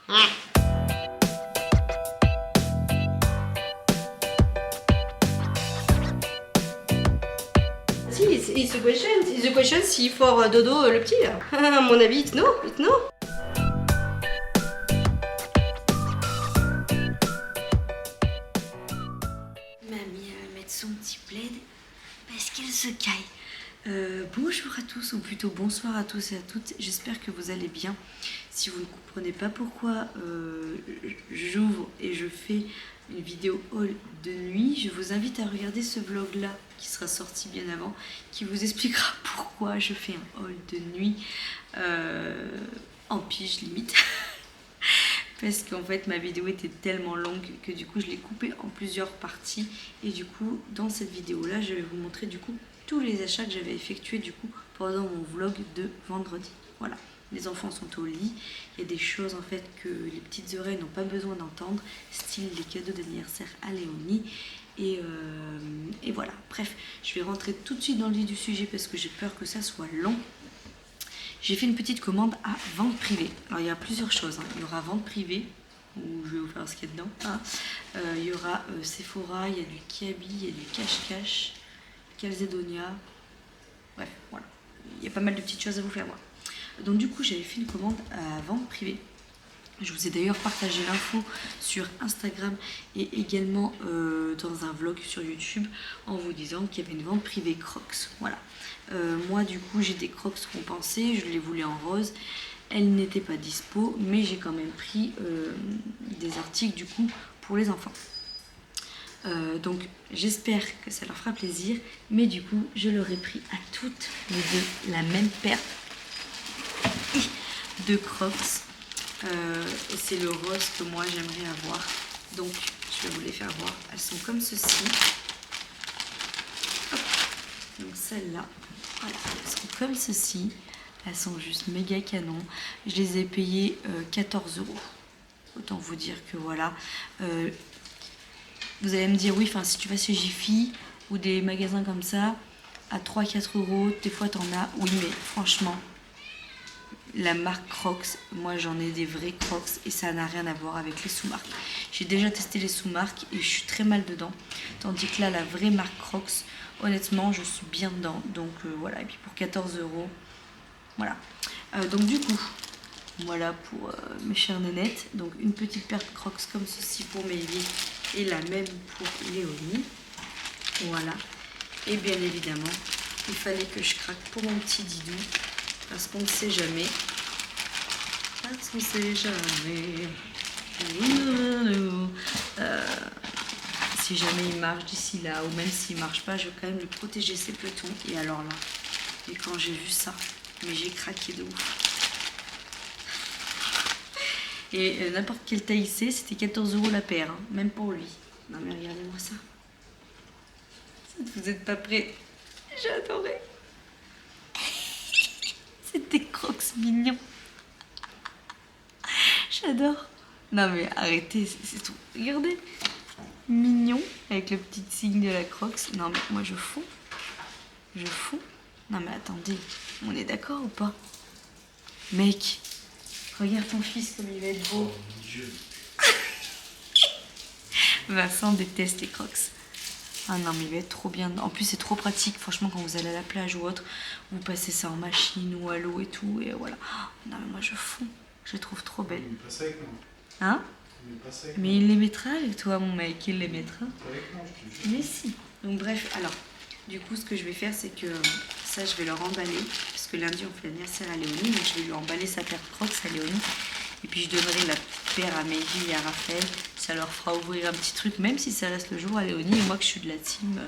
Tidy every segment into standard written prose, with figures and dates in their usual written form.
Si, it's a question. It's a question si for dodo le petit là. À mon avis, it's no. It's no. Mamie va mettre son petit plaid parce qu'elle se caille. Bonjour à tous, ou plutôt bonsoir à tous et à toutes, j'espère que vous allez bien. Si vous ne comprenez pas pourquoi j'ouvre et je fais une vidéo haul de nuit, je vous invite à regarder ce vlog là qui sera sorti bien avant, qui vous expliquera pourquoi je fais un haul de nuit en pige limite. Parce qu'en fait ma vidéo était tellement longue que du coup je l'ai coupée en plusieurs parties, et du coup dans cette vidéo là je vais vous montrer du coup tous les achats que j'avais effectués du coup pendant mon vlog de vendredi. Voilà, les enfants sont au lit, il y a des choses en fait que les petites oreilles n'ont pas besoin d'entendre, style les cadeaux d'anniversaire à Léonie, et voilà, bref, je vais rentrer tout de suite dans le vif du sujet parce que j'ai peur que ça soit long. J'ai fait une petite commande à vente privée. Alors il y a plusieurs choses, hein. Il y aura vente privée, où je vais vous faire ce qu'il y a dedans. Il y aura Sephora, il y a du Kiabi, il y a du Cache-Cache, Calzedonia. Bref, voilà. Il y a pas mal de petites choses à vous faire voir. Donc du coup j'avais fait une commande à vente privée. Je vous ai d'ailleurs partagé l'info sur Instagram et également dans un vlog sur YouTube en vous disant qu'il y avait une vente privée Crocs. Voilà. Moi du coup j'ai des Crocs compensés, je les voulais en rose. Elles n'étaient pas dispo, mais j'ai quand même pris des articles du coup pour les enfants. Donc j'espère que ça leur fera plaisir, mais du coup je leur ai pris à toutes les deux la même paire de Crocs. Et c'est le rose que moi j'aimerais avoir, donc je vais vous les faire voir. Elles sont comme ceci. Hop. Donc celles-là, voilà, elles sont comme ceci. Elles sont juste méga canon. Je les ai payées 14 €. Autant vous dire que voilà. Vous allez me dire oui, enfin si tu vas chez Jiffy ou des magasins comme ça à 3-4 €, des fois t'en as. Oui, mais franchement, la marque Crocs, moi j'en ai des vrais Crocs et ça n'a rien à voir avec les sous-marques. J'ai déjà testé les sous-marques et je suis très mal dedans. Tandis que là, la vraie marque Crocs, honnêtement, je suis bien dedans. Donc voilà, et puis pour 14 €, voilà. Donc du coup, voilà pour mes chères nénettes. Donc une petite paire de Crocs comme ceci pour Mélie et la même pour Léonie. Voilà. Et bien évidemment, il fallait que je craque pour mon petit Didou. Parce qu'on ne sait jamais. Parce qu'on ne sait jamais. Si jamais il marche d'ici là, ou même s'il ne marche pas, je vais quand même le protéger ses petons. Et alors là, et quand j'ai vu ça, mais j'ai craqué de ouf. Et n'importe quelle taille c'est, c'était 14 € la paire, hein, même pour lui. Non mais regardez-moi ça. Vous n'êtes pas prêts? J'ai adoré. Des Crocs mignons. J'adore. Non mais arrêtez, c'est tout. Regardez. Mignon, avec le petit signe de la Crocs. Non mais moi je fonds. Je fonds. Non mais attendez, on est d'accord ou pas? Mec, regarde ton fils comme il va être beau. Vincent déteste les Crocs. Ah non mais il va être trop bien. En plus c'est trop pratique, franchement, quand vous allez à la plage ou autre, vous passez ça en machine ou à l'eau et tout, et voilà. Non mais moi je fonds, je les trouve trop belles. Il passe avec moi. Hein? Mais il les mettra avec toi mon mec, il les mettra. Avec moi, je te jure. Mais si. Donc bref, alors, du coup ce que je vais faire c'est que ça je vais leur emballer, parce que lundi on fait l'anniversaire à Léonie, donc je vais lui emballer sa paire de Crocs à Léonie. Et puis je donnerai la paire à Meiji et à Raphaël. Ça leur fera ouvrir un petit truc, même si ça reste le jour à Léonie. Et moi que je suis de la team,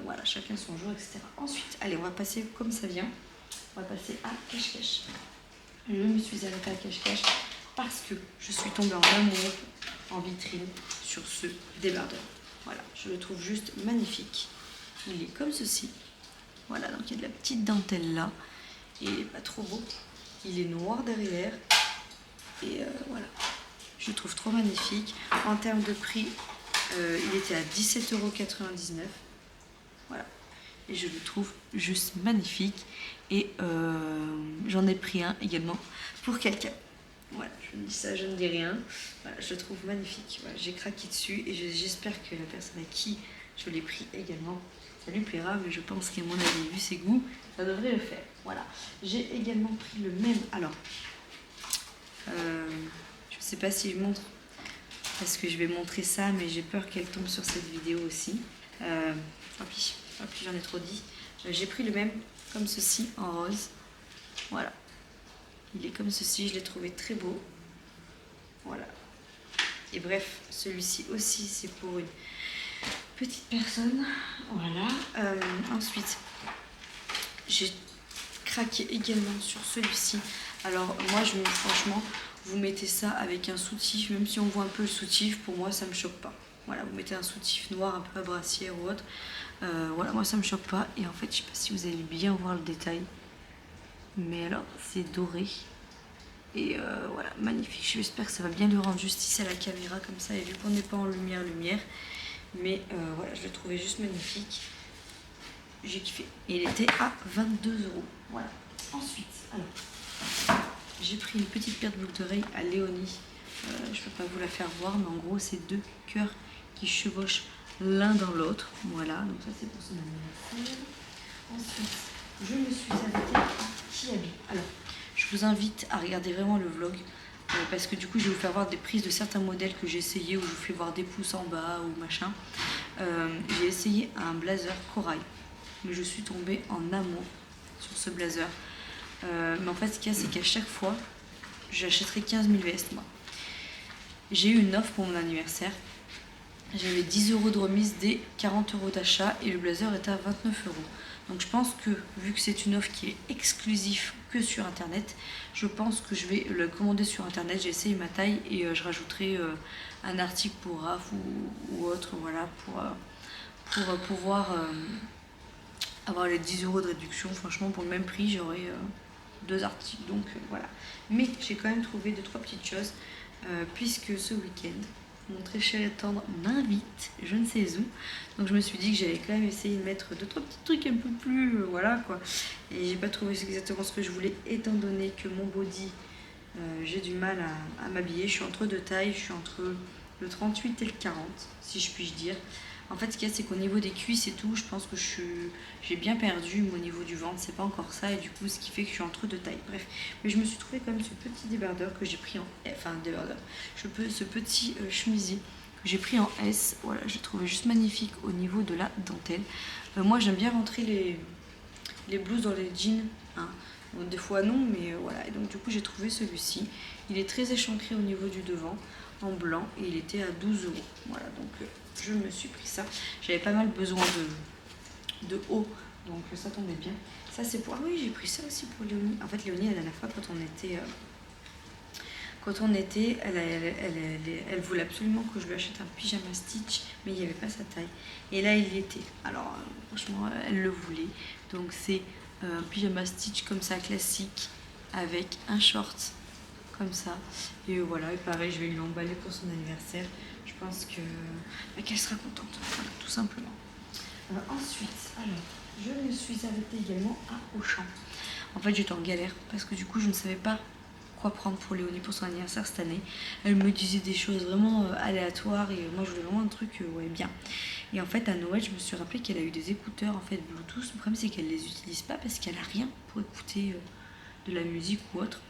voilà, chacun son jour, etc. Ensuite, allez, on va passer comme ça vient. On va passer à Cache-Cache. Je me suis arrêtée à Cache-Cache parce que je suis tombée en amour en vitrine sur ce débardeur. Voilà, je le trouve juste magnifique. Il est comme ceci. Voilà, donc il y a de la petite dentelle là. Et il n'est pas trop beau. Il est noir derrière. Et voilà, je le trouve trop magnifique. En termes de prix, il était à 17,99 €. Voilà, et je le trouve juste magnifique. Et j'en ai pris un également pour quelqu'un. Voilà, je dis ça, je ne dis rien. Voilà, je le trouve magnifique. Voilà, j'ai craqué dessus et j'espère que la personne à qui je l'ai pris également, ça lui plaira. Mais je pense qu'à mon avis, vu ses goûts, ça devrait le faire. Voilà. J'ai également pris le même. Alors, je ne sais pas si je montre parce que je vais montrer ça, mais j'ai peur qu'elle tombe sur cette vidéo aussi. Tant pis, j'en ai trop dit. J'ai pris le même comme ceci en rose. Voilà. Il est comme ceci, je l'ai trouvé très beau. Voilà. Et bref, celui-ci aussi, c'est pour une petite personne. Voilà. Ensuite, j'ai craqué également sur celui-ci. Alors, moi, franchement, vous mettez ça avec un soutif, même si on voit un peu le soutif, pour moi, ça me choque pas. Voilà, vous mettez un soutif noir, un peu à brassière ou autre. Voilà, moi, ça me choque pas. Et en fait, je sais pas si vous allez bien voir le détail. Mais alors, c'est doré. Et voilà, magnifique. J'espère que ça va bien lui rendre justice à la caméra comme ça. Et vu qu'on n'est pas en lumière. Mais voilà, je le trouvais juste magnifique. J'ai kiffé. Et il était à 22 €. Voilà. Ensuite, alors, j'ai pris une petite paire de boucles d'oreilles à Léonie. Je peux pas vous la faire voir, mais en gros, c'est 2 cœurs qui chevauchent l'un dans l'autre. Voilà, donc ça, c'est pour son anniversaire. Ensuite, je me suis arrêtée à Kiabi. Alors, je vous invite à regarder vraiment le vlog parce que du coup, je vais vous faire voir des prises de certains modèles que j'ai essayé où je vous fais voir des pouces en bas ou machin. J'ai essayé un blazer corail, mais je suis tombée en amour sur ce blazer. Mais en fait, ce qu'il y a, c'est qu'à chaque fois, j'achèterai 15 000 vestes, moi. J'ai eu une offre pour mon anniversaire. J'avais 10 € de remise des 40 € d'achat et le blazer était à 29 €. Donc je pense que, vu que c'est une offre qui est exclusive que sur internet, je pense que je vais le commander sur internet. J'ai essayé ma taille et je rajouterai un article pour RAF ou autre, voilà, pour pouvoir avoir les 10 € de réduction. Franchement, pour le même prix, j'aurai 2 articles. Donc voilà. Mais j'ai quand même trouvé 2-3 petites choses, puisque ce week-end, mon très cher et tendre m'invite, je ne sais où. Donc je me suis dit que j'allais quand même essayer de mettre 2-3 petits trucs un peu plus, voilà quoi. Et j'ai pas trouvé exactement ce que je voulais, étant donné que mon body, j'ai du mal à m'habiller. Je suis entre 2 tailles, je suis entre le 38 et le 40, si je puis dire. En fait, ce qu'il y a, c'est qu'au niveau des cuisses et tout, je pense que j'ai bien perdu. Au niveau du ventre, c'est pas encore ça. Et du coup, ce qui fait que je suis entre 2 tailles. Bref, mais je me suis trouvé quand même ce petit débardeur que j'ai pris en... Enfin, débardeur. Ce petit chemisier que j'ai pris en S. Voilà, je l'ai trouvé juste magnifique au niveau de la dentelle. Moi, j'aime bien rentrer les blouses dans les jeans. Hein. Bon, des fois, non, mais voilà. Et donc, du coup, j'ai trouvé celui-ci. Il est très échancré au niveau du devant, en blanc. Et il était à 12 €. Voilà, donc... je me suis pris ça. J'avais pas mal besoin de haut, donc ça tombait bien. Ça c'est pour... Ah oui, j'ai pris ça aussi pour Léonie. En fait, Léonie, la dernière fois, quand on était, elle voulait absolument que je lui achète un pyjama stitch, mais il n'y avait pas sa taille. Et là, il y était. Alors, franchement, elle le voulait. Donc c'est un pyjama stitch comme ça, classique, avec un short comme ça. Et voilà, et pareil, je vais lui emballer pour son anniversaire. Je pense qu'elle sera contente, voilà, tout simplement. Ensuite, alors, je me suis arrêtée également à Auchan. En fait, j'étais en galère parce que du coup, je ne savais pas quoi prendre pour Léonie pour son anniversaire cette année. Elle me disait des choses vraiment aléatoires et moi, je voulais vraiment un truc ouais, bien. Et en fait, à Noël, je me suis rappelé qu'elle a eu des écouteurs en fait Bluetooth. Le problème, c'est qu'elle les utilise pas parce qu'elle a rien pour écouter de la musique ou autre.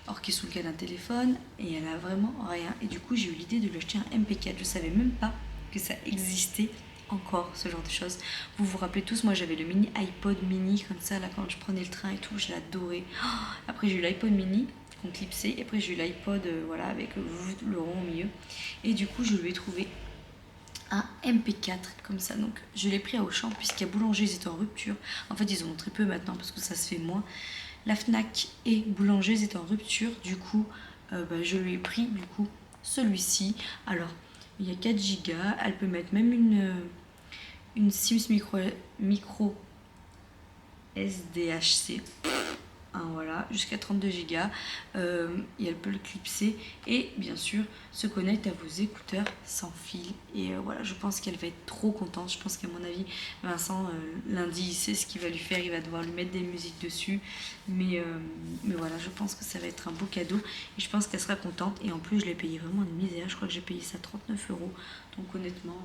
Or qui est sous le cas d'un téléphone et elle a vraiment rien. Et du coup j'ai eu l'idée de lui acheter un MP4. Je savais même pas que ça existait encore, ce genre de choses. Vous vous rappelez tous, moi j'avais le mini iPod mini comme ça là quand je prenais le train et tout, je l'adorais. Après j'ai eu l'iPod mini qu'on clipsait et après j'ai eu l'iPod voilà avec le rond au milieu. Et du coup je lui ai trouvé un MP4 comme ça. Donc je l'ai pris à Auchan puisqu'à Boulanger ils étaient en rupture. En fait ils en ont très peu maintenant parce que ça se fait moins. La Fnac et Boulanger étaient en rupture, du coup je lui ai pris du coup celui-ci. Alors il y a 4 Go, elle peut mettre même une Sims micro SDHC. Hein, hein, voilà, jusqu'à 32 Go. Et elle peut le clipser et bien sûr se connecte à vos écouteurs sans fil. Et voilà, je pense qu'elle va être trop contente. Je pense qu'à mon avis, Vincent, lundi, il sait ce qu'il va lui faire. Il va devoir lui mettre des musiques dessus. Mais voilà, je pense que ça va être un beau cadeau. Et je pense qu'elle sera contente. Et en plus, je l'ai payé vraiment une misère. Je crois que j'ai payé ça 39 €. Donc honnêtement,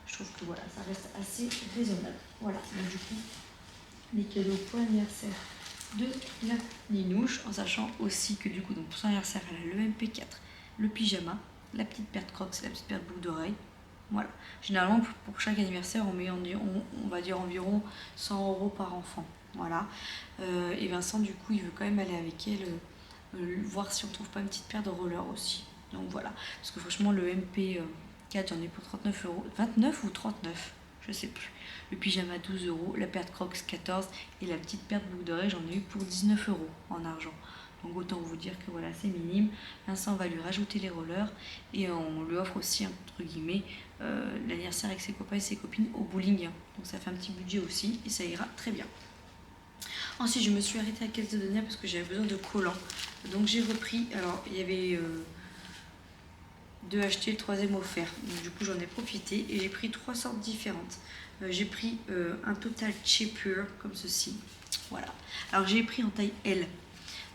je trouve que voilà, ça reste assez raisonnable. Voilà, donc du coup, les cadeaux pour l'anniversaire de la Ninouche, en sachant aussi que du coup, donc pour son anniversaire, elle a le MP4, le pyjama, la petite paire de crocs et la petite paire de boucles d'oreilles. Voilà. Généralement, pour chaque anniversaire, on va dire environ 100 € par enfant. Voilà. Et Vincent, du coup, il veut quand même aller avec elle, voir si on trouve pas une petite paire de rollers aussi. Donc voilà. Parce que franchement, le MP4, j'en ai pour 39 €. 29 ou 39, je sais plus. Le pyjama 12 €, la paire de crocs 14 et la petite paire de boucles d'oreilles, j'en ai eu pour 19 € en argent. Donc autant vous dire que voilà, c'est minime. Vincent va lui rajouter les rollers et on lui offre aussi, entre guillemets, l'anniversaire avec ses copains et ses copines au bowling. Donc ça fait un petit budget aussi et ça ira très bien. Ensuite, je me suis arrêtée à Calzedonia parce que j'avais besoin de collants. Donc j'ai repris, alors il y avait 2 achetés, le 3e offert. Donc du coup, j'en ai profité et j'ai pris 3 sortes différentes. J'ai pris un total cheaper comme ceci. Voilà. Alors j'ai pris en taille L.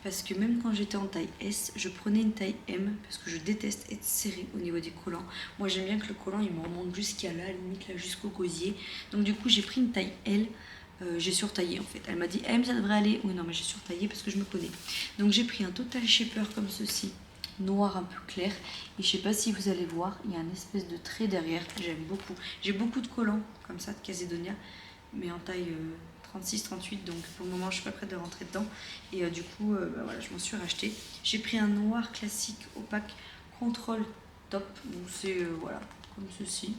Parce que même quand j'étais en taille S, je prenais une taille M parce que je déteste être serrée au niveau des collants. Moi j'aime bien que le collant il me remonte jusqu'à là, limite là jusqu'au gosier. Donc du coup j'ai pris une taille L, j'ai surtaillé en fait. Elle m'a dit M ça devrait aller. Oui non mais j'ai surtaillé parce que je me connais. Donc j'ai pris un total shaper comme ceci, noir un peu clair. Et je sais pas si vous allez voir, il y a un espèce de trait derrière, j'aime beaucoup. J'ai beaucoup de collants comme ça de Calzedonia, mais en taille 36-38, donc pour le moment je suis pas prête de rentrer dedans et du coup voilà, je m'en suis racheté. J'ai pris un noir classique opaque contrôle top, donc c'est voilà comme ceci,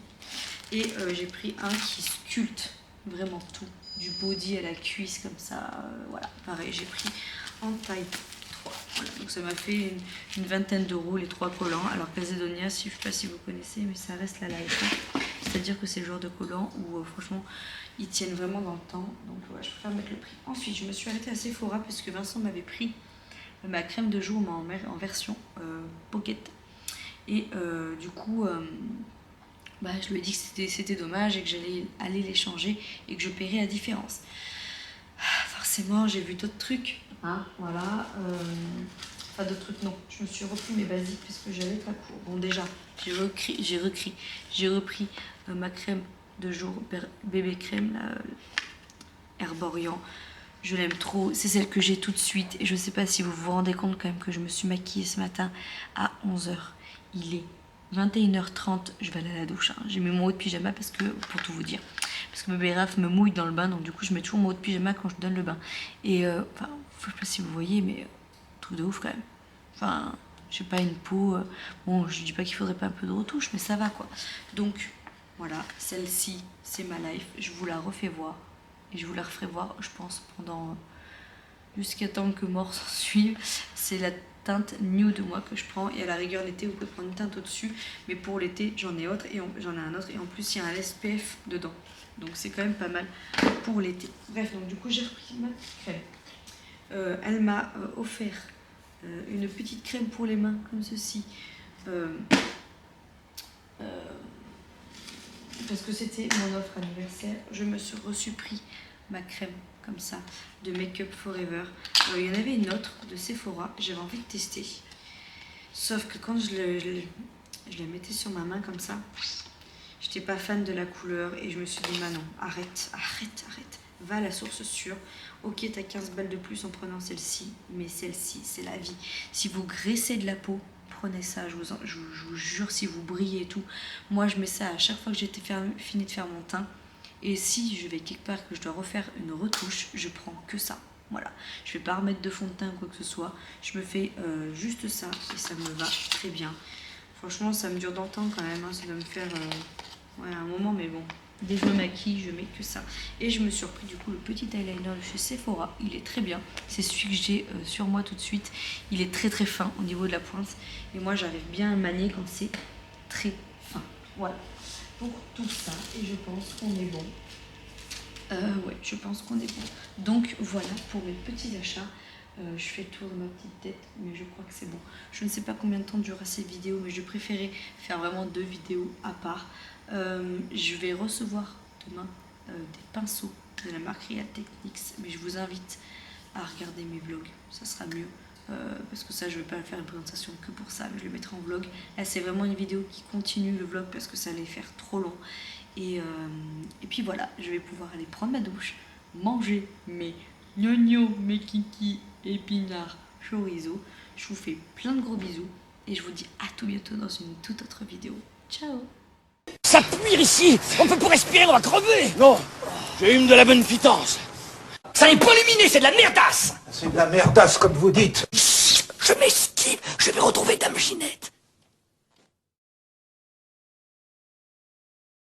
et j'ai pris un qui sculpte vraiment tout du body à la cuisse comme ça, voilà pareil j'ai pris en taille 3, voilà, donc ça m'a fait une vingtaine d'euros les 3 collants. Alors Calzedonia, je sais pas si vous connaissez, mais ça reste la life, c'est à dire que c'est le genre de collant où franchement ils tiennent vraiment dans le temps, donc voilà, je préfère mettre le prix. Ensuite, je me suis arrêtée à Sephora parce que Vincent m'avait pris ma crème de jour en version pocket. Et du coup, je lui ai dit que c'était dommage et que j'allais aller les changer et que je paierais la différence. Forcément, j'ai vu d'autres trucs, hein, voilà. Enfin, d'autres trucs, non. Je me suis repris mes basiques parce que j'avais pas cours. Bon, déjà, j'ai repris ma crème de jour bébé crème là, Herborian, je l'aime trop, c'est celle que j'ai tout de suite et je sais pas si vous vous rendez compte quand même que je me suis maquillée ce matin à 11 h, il est 21 h 30, je vais aller à la douche, hein. J'ai mis mon haut de pyjama parce que, pour tout vous dire, parce que bébé Raph me mouille dans le bain, donc du coup je mets toujours mon haut de pyjama quand je donne le bain et enfin, je sais pas si vous voyez, mais truc de ouf quand même, enfin j'ai pas une peau, bon je dis pas qu'il faudrait pas un peu de retouche mais ça va quoi, donc voilà, celle-ci, c'est ma life. Je vous la refais voir. Et je vous la referai voir, je pense, pendant jusqu'à temps que mort s'en suive. C'est la teinte nude, moi, que je prends. Et à la rigueur, l'été, vous pouvez prendre une teinte au-dessus. Mais pour l'été, j'en ai un autre. Et en plus, il y a un SPF dedans. Donc, c'est quand même pas mal pour l'été. Bref, donc du coup, j'ai repris ma crème. Elle m'a offert une petite crème pour les mains, comme ceci. Parce que c'était mon offre anniversaire, je me suis pris ma crème comme ça de Make Up Forever. Alors, il y en avait une autre de Sephora, j'avais envie de tester. Sauf que quand je la mettais sur ma main comme ça, j'étais pas fan de la couleur et je me suis dit bah non, arrête, va à la source sûre. Ok, t'as 15 balles de plus en prenant celle-ci, mais celle-ci, c'est la vie. Si vous graissez de la peau, prenez ça, je vous jure, si vous brillez et tout. Moi, je mets ça à chaque fois que j'ai fini de faire mon teint. Et si je vais quelque part que je dois refaire une retouche, je prends que ça. Voilà, je vais pas remettre de fond de teint ou quoi que ce soit. Je me fais juste ça et ça me va très bien. Franchement, ça me dure dans le temps quand même, hein. Ça doit me faire un moment, mais bon. Dès que je me maquille, je mets que ça. Et je me suis repris du coup le petit eyeliner de chez Sephora. Il est très bien. C'est celui que j'ai sur moi tout de suite. Il est très très fin au niveau de la pointe. Et moi, j'arrive bien à manier quand c'est très fin. Voilà. Pour tout ça. Et je pense qu'on est bon. Ouais, je pense qu'on est bon. Donc voilà pour mes petits achats. Je fais le tour de ma petite tête, mais je crois que c'est bon. Je ne sais pas combien de temps durera cette vidéo, mais je préférais faire vraiment 2 vidéos à part. Je vais recevoir demain des pinceaux de la marque Real Techniques, mais je vous invite à regarder mes vlogs, ça sera mieux. Parce que ça, je vais pas faire une présentation que pour ça, mais je le mettrai en vlog. Là, c'est vraiment une vidéo qui continue le vlog parce que ça allait faire trop long. Et puis voilà, je vais pouvoir aller prendre ma douche, manger mes gnognos, mes kiki, épinards, chorizo. Je vous fais plein de gros bisous et je vous dis à tout bientôt dans une toute autre vidéo. Ciao! Ça pue ici. On peut pas respirer, on va crever. Non, j'ai une de la bonne pitance. Ça n'est pas lumineux, c'est de la merdasse. C'est de la merdasse, comme vous dites. Je m'esquive, je vais retrouver Dame Ginette.